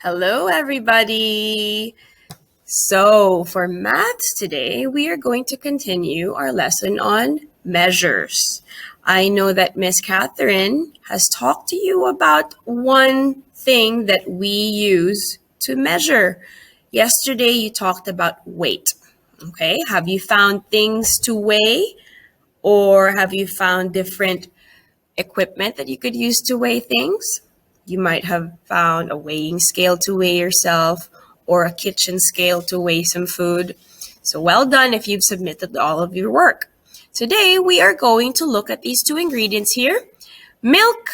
Hello, everybody. So for maths today, we are going to continue our lesson on measures. I know that Miss Catherine has talked to you about one thing that we use to measure. Yesterday, you talked about weight. Okay, have you found things to weigh, or have you found different equipment that you could use to weigh things? You might have found a weighing scale to weigh yourself or a kitchen scale to weigh some food. So well done if you've submitted all of your work. Today, we are going to look at these two ingredients here, milk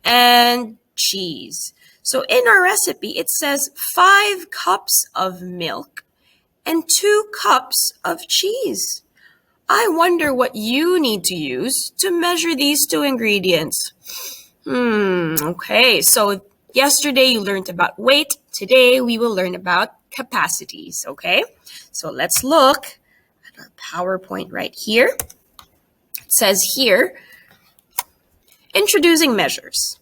and cheese. So in our recipe, it says 5 cups of milk and 2 cups of cheese. I wonder what you need to use to measure these two ingredients. Okay, so yesterday you learned about weight. Today we will learn about capacities, okay? So let's look at our PowerPoint right here. It says here, introducing measures.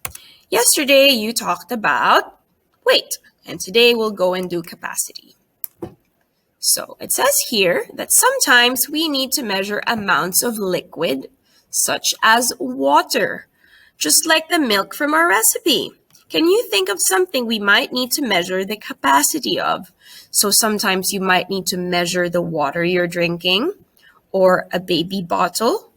Yesterday you talked about weight, and today we'll go and do capacity. So it says here that sometimes we need to measure amounts of liquid, such as water, just like the milk from our recipe. Can you think of something we might need to measure the capacity of? So sometimes you might need to measure the water you're drinking, or a baby bottle,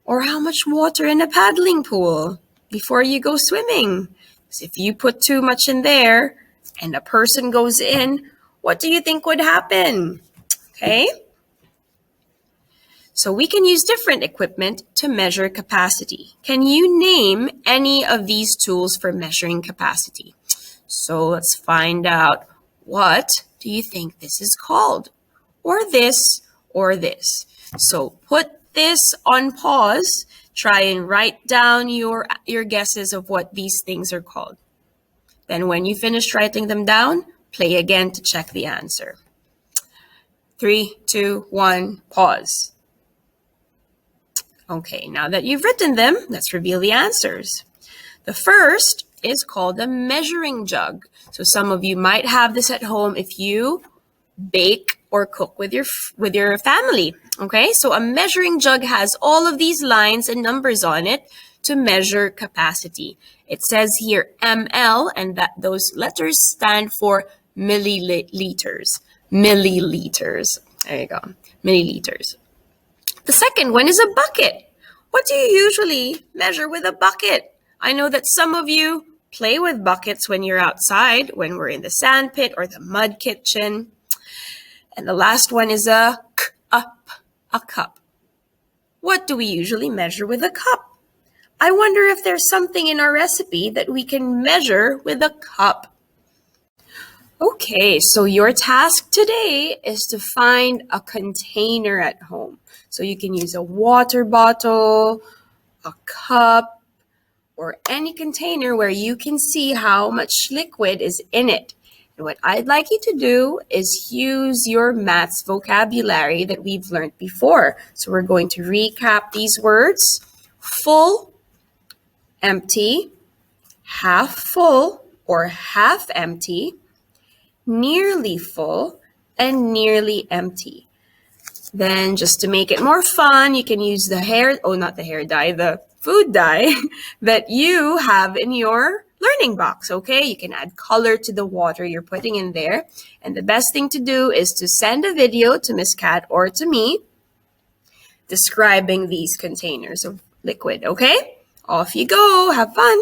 or how much water in a paddling pool before you go swimming. Because if you put too much in there and a person goes in, what do you think would happen? Okay? So we can use different equipment to measure capacity. Can you name any of these tools for measuring capacity? So let's find out, what do you think this is called? Or this, or this. So put this on pause. Try and write down your guesses of what these things are called. Then when you finish writing them down, play again to check the answer. 3, 2, 1, pause. Okay, now that you've written them, let's reveal the answers. The first is called a measuring jug. So some of you might have this at home if you bake or cook with your family. Okay, so a measuring jug has all of these lines and numbers on it to measure capacity. It says here ml, and that those letters stand for milliliters. Milliliters. There you go. Milliliters. The second one is a bucket. What do you usually measure with a bucket? I know that some of you play with buckets when you're outside, when we're in the sand pit or the mud kitchen. And the last one is a cup. What do we usually measure with a cup? I wonder if there's something in our recipe that we can measure with a cup. Okay, so your task today is to find a container at home. So you can use a water bottle, a cup, or any container where you can see how much liquid is in it. And what I'd like you to do is use your maths vocabulary that we've learned before. So we're going to recap these words: full, empty, half full or half empty, nearly full, and nearly empty. Then just to make it more fun, you can use the food dye that you have in your learning box, okay? You can add color to the water you're putting in there. And the best thing to do is to send a video to Miss Cat or to me describing these containers of liquid, okay? Off you go, have fun.